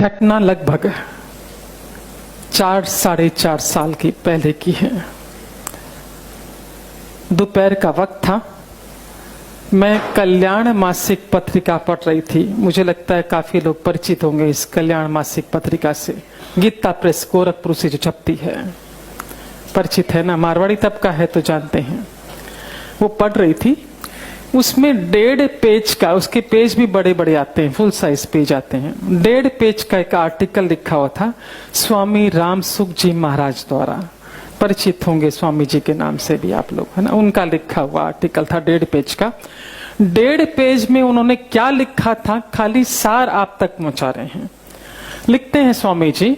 घटना लगभग 4-4.5 साल की पहले की है। दोपहर का वक्त था। मैं कल्याण मासिक पत्रिका पढ़ रही थी। मुझे लगता है काफी लोग परिचित होंगे इस कल्याण मासिक पत्रिका से। गीता प्रेस गोरखपुर से जो छपती है, परिचित है ना, मारवाड़ी तबका है तो जानते हैं। वो पढ़ रही थी। उसमें 1.5 पेज का, उसके पेज भी बड़े बड़े आते हैं, फुल साइज पेज आते हैं। 1.5 पेज का एक आर्टिकल लिखा हुआ था स्वामी रामसुख जी महाराज द्वारा। परिचित होंगे स्वामी जी के नाम से भी आप लोग, है ना। उनका लिखा हुआ आर्टिकल था 1.5 पेज का। 1.5 पेज में उन्होंने क्या लिखा था, खाली सार आप तक पहुंचा रहे हैं। लिखते हैं स्वामी जी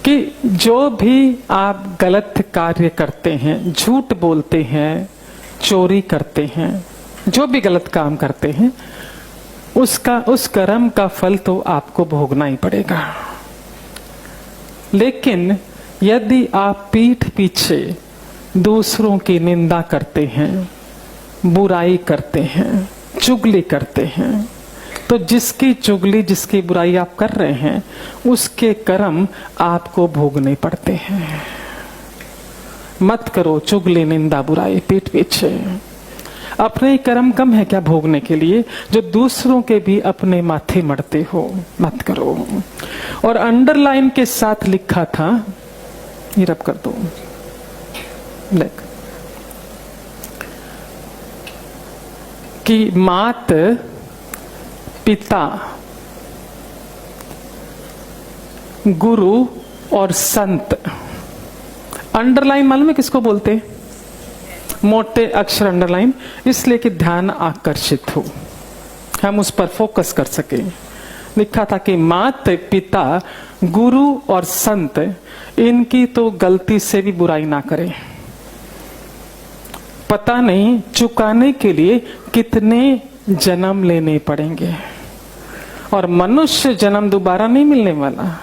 कि जो भी आप गलत कार्य करते हैं, झूठ बोलते हैं, चोरी करते हैं, जो भी गलत काम करते हैं, उस कर्म का फल तो आपको भोगना ही पड़ेगा। लेकिन यदि आप पीठ पीछे दूसरों की निंदा करते हैं, बुराई करते हैं, चुगली करते हैं, तो जिसकी चुगली, जिसकी बुराई आप कर रहे हैं, उसके कर्म आपको भोगने पड़ते हैं। मत करो चुगली, निंदा, बुराई पीठ पीछे। अपने ही कर्म कम है क्या भोगने के लिए, जो दूसरों के भी अपने माथे मढ़ते हो, मत करो। और अंडरलाइन के साथ लिखा था, ये रब कर दो, देख, कि मात, पिता, गुरु और संत। अंडरलाइन मालूम है किसको बोलते? मोटे अक्षर अंडरलाइन, इसलिए कि ध्यान आकर्षित हो, हम उस पर फोकस कर सके। लिखा था कि माता पिता, गुरु और संत, इनकी तो गलती से भी बुराई ना करें। पता नहीं चुकाने के लिए कितने जन्म लेने पड़ेंगे, और मनुष्य जन्म दोबारा नहीं मिलने वाला।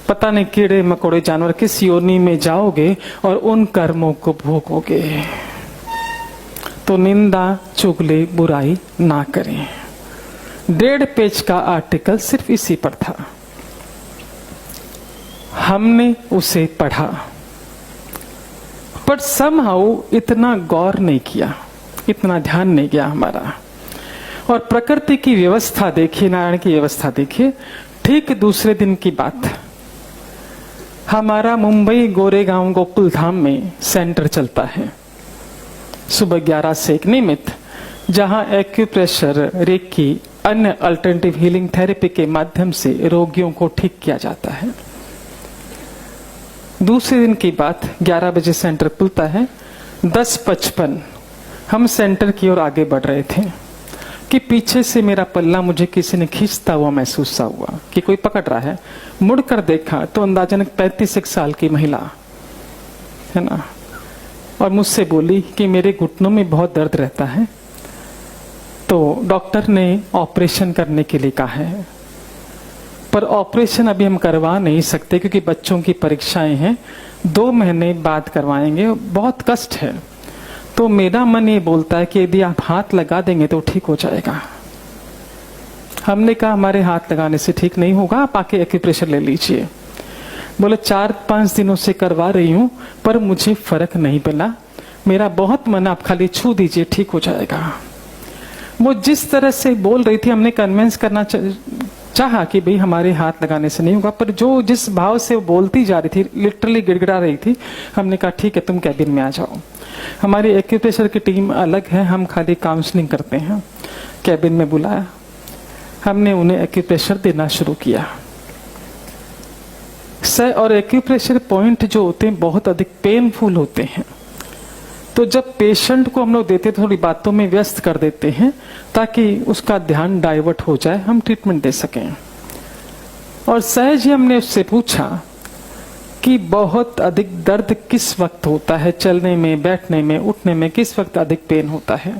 पता नहीं कीड़े मकोड़े जानवर किस योनि में जाओगे और उन कर्मों को भोगोगे। तो निंदा, चुगली, बुराई ना करें। 1.5 पेज का आर्टिकल सिर्फ इसी पर था। हमने उसे पढ़ा, पर समहाउ इतना गौर नहीं किया, इतना ध्यान नहीं गया हमारा। और प्रकृति की व्यवस्था देखिए, नारायण की व्यवस्था देखिए। ठीक दूसरे दिन की बात, हमारा मुंबई गोरेगांव गोकुल धाम में सेंटर चलता है सुबह 11 से एक नियमित, जहां एक्यूप्रेशर, रेकी, अन्य अल्टरनेटिव हीलिंग थेरेपी के माध्यम से रोगियों को ठीक किया जाता है। दूसरे दिन की बात, 11 बजे सेंटर खुलता है। 10:55 हम सेंटर की ओर आगे बढ़ रहे थे कि पीछे से मेरा पल्ला मुझे किसी ने खींचता हुआ महसूस हुआ कि कोई पकड़ रहा है। मुड़कर देखा तो अंदाजन 35 साल की महिला है ना, और मुझसे बोली कि मेरे घुटनों में बहुत दर्द रहता है, तो डॉक्टर ने ऑपरेशन करने के लिए कहा है, पर ऑपरेशन अभी हम करवा नहीं सकते क्योंकि बच्चों की परीक्षाएं हैं, 2 महीने बाद करवाएंगे, बहुत कष्ट है। तो मेरा मन ये बोलता है कि यदि आप हाथ लगा देंगे तो ठीक हो जाएगा। हमने कहा हमारे हाथ लगाने से ठीक नहीं होगा, आप आके एक्यूप्रेशर ले लीजिए। बोले 4-5 दिनों से करवा रही हूं पर मुझे फर्क नहीं मिला, मेरा बहुत मन, आप खाली छू दीजिए, ठीक हो जाएगा। वो जिस तरह से बोल रही थी, हमने कन्विंस करना चाहा कि भाई हमारे हाथ लगाने से नहीं होगा, पर जो जिस भाव से वो बोलती जा रही थी, लिटरली गिड़गिड़ा रही थी, हमने कहा ठीक है तुम कैबिन में आ जाओ। हमारी एक्यूप्रेशर की टीम अलग है, हम खाली काउंसलिंग करते हैं। कैबिन में बुलाया, हमने उन्हें एक्यूप्रेशर देना शुरू किया। और एक्यूप्रेशर पॉइंट जो होते हैं बहुत अधिक पेनफुल होते हैं, तो जब पेशेंट को हम लोग देते थोड़ी बातों में व्यस्त कर देते हैं ताकि उसका ध्यान डाइवर्ट हो जाए, हम ट्रीटमेंट दे सकें। और सहज ही हमने उससे पूछा कि बहुत अधिक दर्द किस वक्त होता है, चलने में, बैठने में, उठने में किस वक्त अधिक पेन होता है।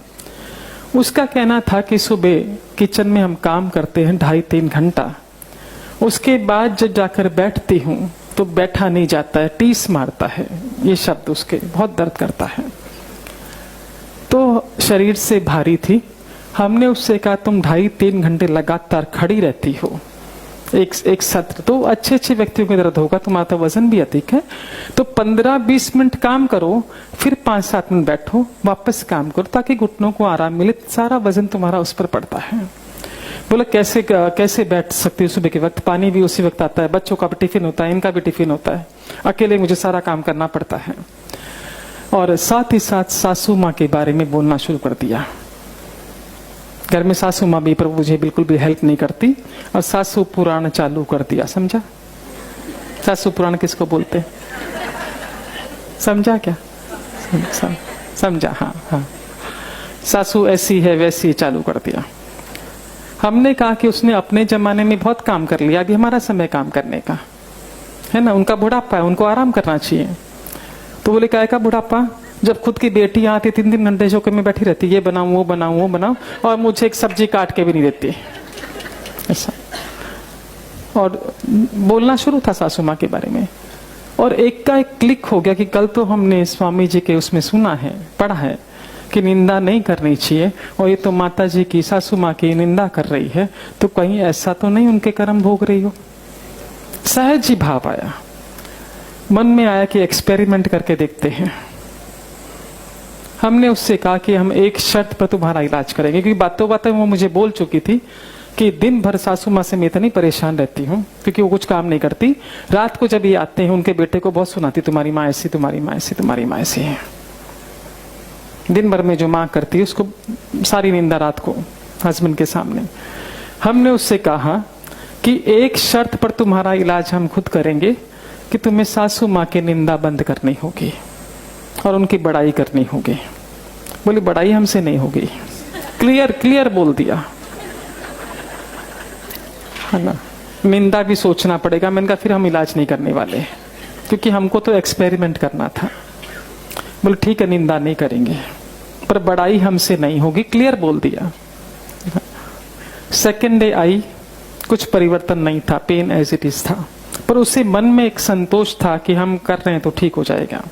उसका कहना था कि सुबह किचन में हम काम करते हैं 2.5-3 घंटा, उसके बाद जब जाकर बैठती हूँ तो बैठा नहीं जाता है, टीस मारता है, ये शब्द उसके, बहुत दर्द करता है। तो शरीर से भारी थी। हमने उससे कहा तुम 2.5-3 घंटे लगातार खड़ी रहती हो, एक सत्र, तो अच्छे अच्छे व्यक्तियों को दर्द होगा, तुम्हारा तो वजन भी अधिक है, तो 15-20 मिनट काम करो, फिर 5-7 मिनट बैठो, वापस काम करो, ताकि घुटनों को आराम मिले, सारा वजन तुम्हारा उस पर पड़ता है। बोला कैसे बैठ सकती हो सुबह के वक्त, पानी भी उसी वक्त आता है, बच्चों का भी टिफिन होता है, इनका भी टिफिन होता है, अकेले मुझे सारा काम करना पड़ता है। और साथ ही साथ सासू माँ के बारे में बोलना शुरू कर दिया। घर में सासू माँ भी पर मुझे बिल्कुल भी हेल्प नहीं करती, और सासू पुराण चालू कर दिया। समझा? सासू पुराण किसको बोलते? समझा क्या? समझा? हाँ हाँ, सासू ऐसी है वैसी चालू कर दिया। हमने कहा कि उसने अपने जमाने में बहुत काम कर लिया, अभी हमारा समय काम करने का है ना, उनका बुढ़ापा है, उनको आराम करना चाहिए। तो बोले क्या का बुढ़ापा, जब खुद की बेटी आती 3-3 घंटे चौके में बैठी रहती, ये बनाऊं वो बनाऊं वो बनाऊं, और मुझे एक सब्जी काट के भी नहीं देती, ऐसा। और बोलना शुरू था सासू माँ के बारे में, और एक का एक क्लिक हो गया कि कल तो हमने स्वामी जी के उसमें सुना है, पढ़ा है कि निंदा नहीं करनी चाहिए, और ये तो माता जी की, सासू माँ की निंदा कर रही है, तो कहीं ऐसा तो नहीं उनके कर्म भोग रही हो। सहज ही भाव आया, मन में आया कि एक्सपेरिमेंट करके देखते हैं। हमने उससे कहा कि हम एक शर्त पर तुम्हारा इलाज करेंगे, क्योंकि बातों बातों वो मुझे बोल चुकी थी कि दिन भर सासू माँ से मैं इतनी परेशान रहती हूँ, क्योंकि वो कुछ काम नहीं करती। रात को जब ये आते हैं उनके बेटे को बहुत सुनाती, तुम्हारी माँ ऐसी, तुम्हारी माँ ऐसी, तुम्हारी माँ ऐसी है। दिन भर में जो माँ करती है उसको सारी निंदा रात को हस्बैंड के सामने। हमने उससे कहा कि एक शर्त पर तुम्हारा इलाज हम खुद करेंगे कि तुम्हें सासू माँ की निंदा बंद करनी होगी और उनकी बड़ाई करनी होगी। बोली बड़ाई हमसे नहीं होगी, क्लियर बोल दिया है ना, निंदा भी सोचना पड़ेगा। मैंने कहा फिर हम इलाज नहीं करने वाले, क्योंकि हमको तो एक्सपेरिमेंट करना था। बोले ठीक है, निंदा नहीं करेंगे, पर बड़ाई हमसे नहीं होगी, क्लियर बोल दिया। सेकेंड डे आई, कुछ परिवर्तन नहीं था, पेन एज इट इज था, पर उसे मन में एक संतोष था कि हम कर रहे हैं तो ठीक हो जाएगा।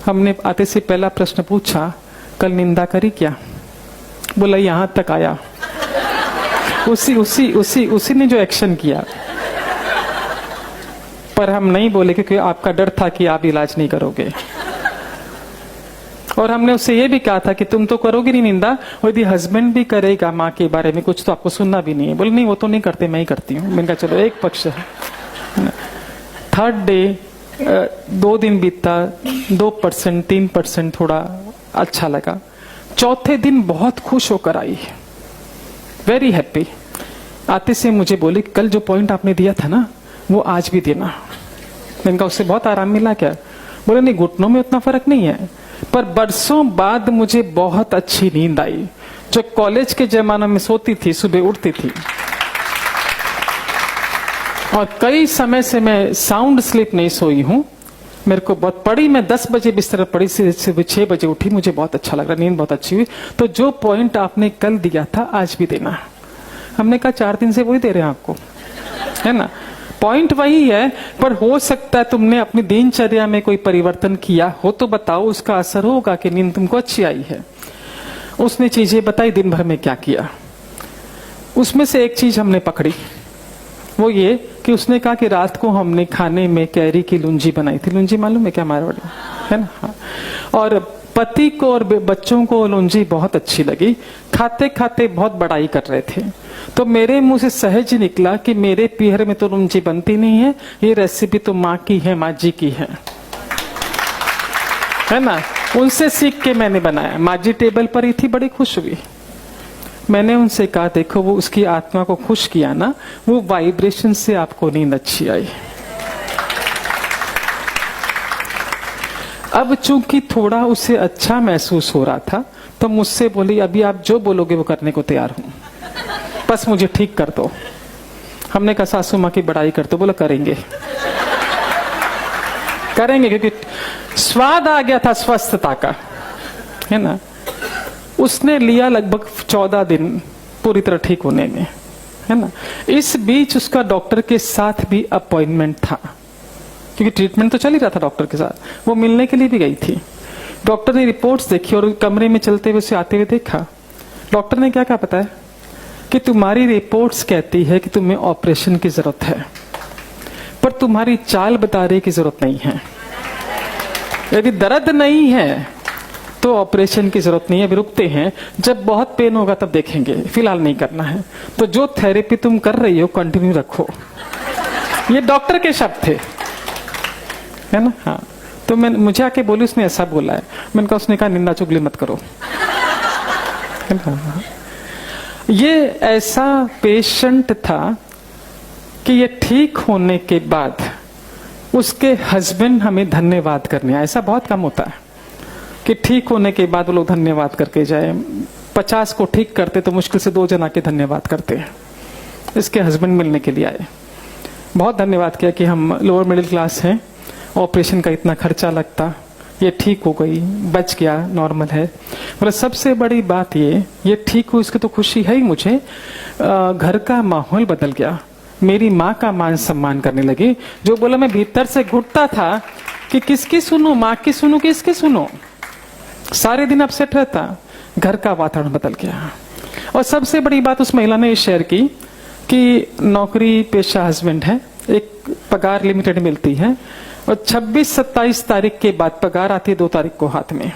हमने आते से पहला प्रश्न पूछा, कल निंदा करी क्या? बोला यहां तक आया। उसी ने जो एक्शन किया, पर हम नहीं बोले क्योंकि आपका डर था कि आप इलाज नहीं करोगे। और हमने उससे ये भी कहा था कि तुम तो करोगे नहीं निंदा, और यदि हस्बैंड भी करेगा माँ के बारे में कुछ तो आपको सुनना भी नहीं है। बोले नहीं वो तो नहीं करते, मैं ही करती हूँ। मैंने कहा चलो एक पक्ष है। थर्ड डे 2 दिन बीता, 2% 3% थोड़ा अच्छा लगा। चौथे दिन बहुत खुश होकर आई, वेरी हैप्पी। आते से मुझे बोली कल जो पॉइंट आपने दिया था ना वो आज भी देना। मैंने कहा उससे बहुत आराम मिला क्या? बोले नहीं, घुटनों में उतना फर्क नहीं है, पर बरसों बाद मुझे बहुत अच्छी नींद आई। जो कॉलेज के जमाने में सोती थी, सुबह उठती थी, और कई समय से मैं साउंड स्लीप नहीं सोई हूं। मेरे को बहुत पड़ी, मैं 10 बजे बिस्तर पड़ी, से 6 बजे उठी, मुझे बहुत अच्छा लग रहा, नींद बहुत अच्छी हुई। तो जो पॉइंट आपने कल दिया था आज भी देना। हमने कहा 4 दिन से वही दे रहे हैं आपको, है ना, पॉइंट वही है, पर हो सकता है तुमने अपनी दिनचर्या में कोई परिवर्तन किया हो तो बताओ, उसका असर होगा कि नींद तुमको अच्छी आई है। उसने चीजें बताई दिन भर में क्या किया। उसमें से एक चीज हमने पकड़ी, वो ये कि उसने कहा कि रात को हमने खाने में कैरी की लुंजी बनाई थी। लुंजी मालूम है क्या मारवाड़ी, है ना? हाँ। और पति को और बच्चों को लुंजी बहुत अच्छी लगी, खाते खाते बहुत बड़ाई कर रहे थे। तो मेरे मुंह से सहज निकला कि मेरे पीहर में तो लुंजी बनती नहीं है, ये रेसिपी तो माँ की है, माँ जी की है ना। उनसे सीख के मैंने बनाया। माँ जी टेबल पर ही थी, बड़ी खुश हुई। मैंने उनसे कहा देखो वो उसकी आत्मा को खुश किया ना, वो वाइब्रेशन से आपको नींद अच्छी आई। अब चूंकि थोड़ा उसे अच्छा महसूस हो रहा था तो मुझसे बोली अभी आप जो बोलोगे वो करने को तैयार हूं, बस मुझे ठीक कर दो। हमने कहा सासू माँ की बड़ाई कर दो। बोला करेंगे क्योंकि स्वाद आ गया था स्वस्थता का, है ना। उसने लिया लगभग 14 दिन पूरी तरह ठीक होने में, है ना। इस बीच उसका डॉक्टर के साथ भी अपॉइंटमेंट था, क्योंकि ट्रीटमेंट तो चल ही रहा था डॉक्टर के साथ। वो मिलने के लिए भी गई थी। डॉक्टर ने रिपोर्ट्स देखी और कमरे में चलते हुए उसे आते हुए देखा। डॉक्टर ने क्या कहा पता है? कि तुम्हारी रिपोर्ट्स कहती है कि तुम्हें ऑपरेशन की जरूरत है, पर तुम्हारी चाल बता रही की जरूरत नहीं है। यदि दर्द नहीं है तो ऑपरेशन की जरूरत नहीं है, अभी रुकते हैं, जब बहुत पेन होगा तब देखेंगे, फिलहाल नहीं करना है। तो जो थेरेपी तुम कर रही हो कंटिन्यू रखो। ये डॉक्टर के शब्द थे, है ना? हाँ, तो मैं मुझे आके बोली, उसने ऐसा बोला है। मैंने कहा, उसने कहा निंदा चुगली मत करो। ये ऐसा पेशेंट था कि ये ठीक होने के बाद उसके हस्बैंड हमें धन्यवाद करने आए। ऐसा बहुत कम होता है कि ठीक होने के बाद वो लोग धन्यवाद करके जाए। 50 को ठीक करते तो मुश्किल से 2 जन आके धन्यवाद करते हैं। इसके हस्बैंड मिलने के लिए आए, बहुत धन्यवाद किया कि हम लोअर मिडिल क्लास हैं, ऑपरेशन का इतना खर्चा लगता, ये ठीक हो गई, बच गया, नॉर्मल है। मतलब सबसे बड़ी बात ये ठीक हुई, इसकी तो खुशी है ही मुझे। घर का माहौल बदल गया, मेरी माँ का मान सम्मान करने लगी। जो बोला मैं भीतर से घुटता था कि किसकी सुनूं, माँ की सुनूं कि इसकी सुनूं, सारे दिन अपसेट रहता। घर का वातावरण बदल गया। और सबसे बड़ी बात उस महिला ने ये शेयर की कि नौकरी पेशा हस्बैंड है, एक पगार लिमिटेड मिलती है, और 26-27 तारीख के बाद पगार आती है 2 तारीख को हाथ में।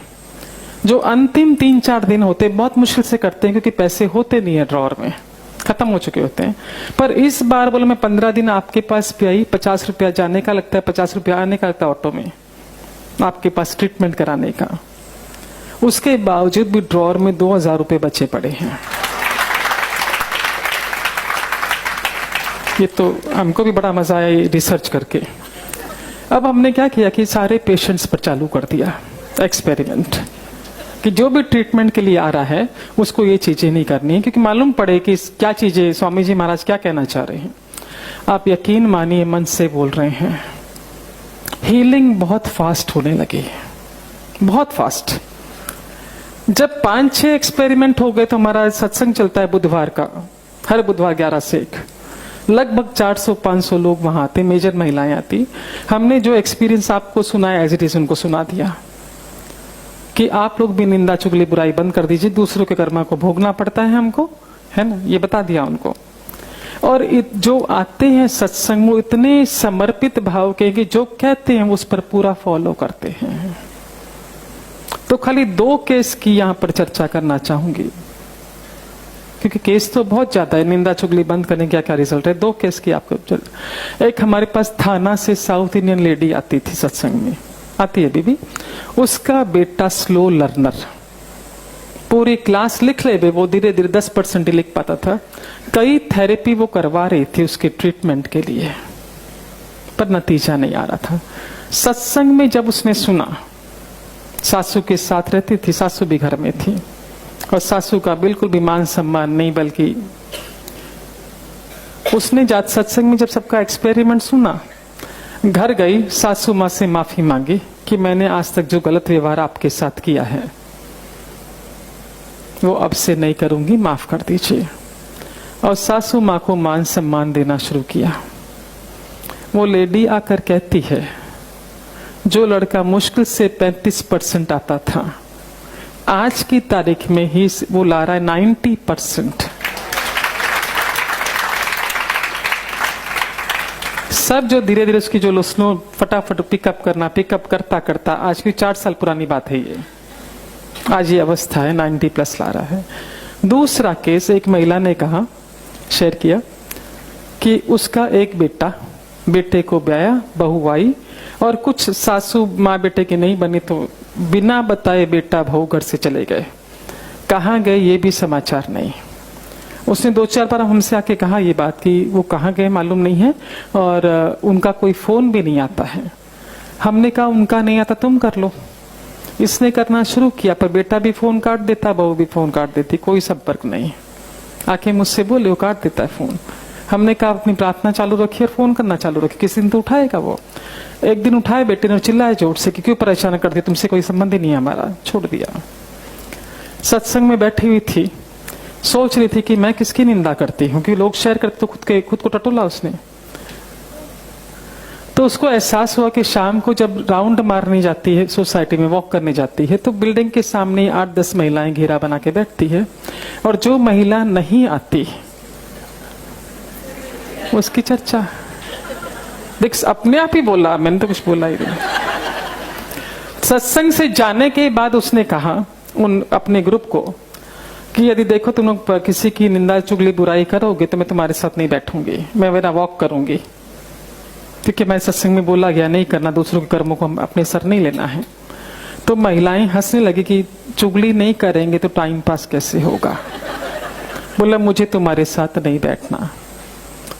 जो अंतिम 3-4 दिन होते बहुत मुश्किल से करते हैं, क्योंकि पैसे होते नहीं है ड्रॉर में, खत्म हो चुके होते हैं। पर इस बार बोले मैं 15 दिन आपके पास भी आई, 50 रुपया जाने का लगता है, 50 रुपया आने का लगता है ऑटो में आपके पास ट्रीटमेंट कराने का। उसके बावजूद भी ड्रॉर में 2000 रुपये बचे पड़े हैं। ये तो हमको भी बड़ा मजा आया रिसर्च करके। अब हमने क्या किया कि सारे पेशेंट्स पर चालू कर दिया एक्सपेरिमेंट कि जो भी ट्रीटमेंट के लिए आ रहा है उसको ये चीजें नहीं करनी है, क्योंकि मालूम पड़े कि क्या चीजें स्वामी जी महाराज क्या कहना चाह रहे हैं। आप यकीन मानिए, मन से बोल रहे हैं, हीलिंग बहुत फास्ट होने लगी, बहुत फास्ट। जब 5-6 एक्सपेरिमेंट हो गए तो हमारा सत्संग चलता है बुधवार का, हर बुधवार 11 से 1, लगभग 400-500 लोग वहां आते, मेजर महिलाएं आती। हमने जो एक्सपीरियंस आपको सुनाया एज इट इज उनको सुना दिया कि आप लोग भी निंदा चुगली बुराई बंद कर दीजिए, दूसरों के कर्मा को भोगना पड़ता है हमको, है ना, ये बता दिया उनको। और जो आते हैं सत्संग वो इतने समर्पित भाव के कि जो कहते हैं उस पर पूरा फॉलो करते हैं। तो खाली 2 केस की यहां पर चर्चा करना चाहूंगी, क्योंकि केस तो बहुत ज्यादा है। निंदा चुगली बंद करने का क्या रिजल्ट है, 2 केस की आपको। एक हमारे पास थाना से साउथ इंडियन लेडी आती थी सत्संग में, आती है बीबी, उसका बेटा स्लो लर्नर, पूरी क्लास लिख ले, वो धीरे धीरे 10% लिख पाता था। कई थेरेपी वो करवा रही थी उसके ट्रीटमेंट के लिए, पर नतीजा नहीं आ रहा था। सत्संग में जब उसने सुना, सासू के साथ रहती थी, सासू भी घर में थी, और सासू का बिल्कुल भी मान सम्मान नहीं, बल्कि उसने जात सत्संग में जब सबका एक्सपेरिमेंट सुना, घर गई, सासू माँ से माफी मांगी कि मैंने आज तक जो गलत व्यवहार आपके साथ किया है वो अब से नहीं करूंगी, माफ कर दीजिए। और सासू माँ को मान सम्मान देना शुरू किया। वो लेडी आकर कहती है, जो लड़का मुश्किल से 35% आता था, आज की तारीख में ही वो ला रहा है 90%। सब जो धीरे धीरे उसकी जो लुस्नो फटाफट पिकअप करता करता आज की 4 साल पुरानी बात है ये, आज ये अवस्था है, 90+ ला रहा है। दूसरा केस, एक महिला ने कहा, शेयर किया कि उसका एक बेटे को ब्याया, बहू आई, और कुछ सासू माँ बेटे की नहीं बनी तो बिना बताए बेटा बहू घर से चले गए। कहाँ गए ये भी समाचार नहीं। उसने 2-4 बार हमसे आके कहा ये बात कि वो कहाँ गए मालूम नहीं है, और उनका कोई फोन भी नहीं आता है। हमने कहा उनका नहीं आता तुम कर लो। इसने करना शुरू किया, पर बेटा भी फोन काट देता, बहू भी फोन काट देती, कोई संपर्क नहीं। आके मुझसे बोले वो काट देता है फोन। हमने कहा अपनी प्रार्थना चालू रखिए और फोन करना चालू रखिए, किसी दिन तो उठाएगा वो। एक दिन उठाए, बेटे ने चिल्लाया जोर से कि क्यों परेशान कर दिया, तुमसे कोई संबंध ही नहीं है हमारा, छोड़ दिया। सत्संग में बैठी हुई थी, सोच रही थी कि मैं किसकी निंदा करती हूँ, क्योंकि लोग शेयर करते तो खुद को टटोला उसने। तो उसको एहसास हुआ कि शाम को जब राउंड मारने जाती है, सोसाइटी में वॉक करने जाती है, तो बिल्डिंग के सामने 8-10 महिलाएं घेरा बना के बैठती है, और जो महिला नहीं आती उसकी चर्चा। देख अपने आप ही बोला, मैंने तो कुछ बोला ही नहीं। सत्संग से जाने के बाद उसने कहा उन अपने ग्रुप को कि यदि देखो तुम लोग किसी की निंदा चुगली बुराई करोगे तो मैं तुम्हारे साथ नहीं बैठूंगी, मैं मेरा वॉक करूंगी, क्योंकि मैं सत्संग में बोला गया नहीं करना, दूसरों के कर्मों को अपने सर नहीं लेना है। तो महिलाएं हंसने लगी कि चुगली नहीं करेंगे तो टाइम पास कैसे होगा। बोला मुझे तुम्हारे साथ नहीं बैठना।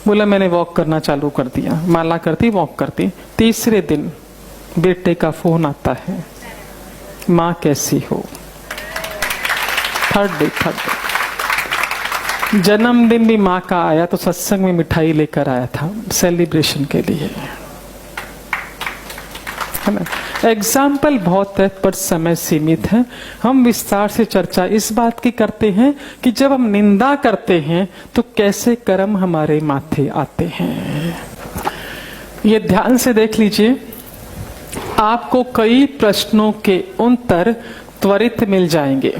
बोला मैंने वॉक करना चालू कर दिया, माला करती वॉक करती। तीसरे दिन बेटे का फोन आता है, माँ कैसी हो। थर्ड डे जन्मदिन भी माँ का आया तो सत्संग में मिठाई लेकर आया था सेलिब्रेशन के लिए, है ना। एग्जाम्पल बहुत है पर समय सीमित है। हम विस्तार से चर्चा इस बात की करते हैं कि जब हम निंदा करते हैं तो कैसे कर्म हमारे माथे आते हैं। ये ध्यान से देख लीजिए, आपको कई प्रश्नों के उत्तर त्वरित मिल जाएंगे।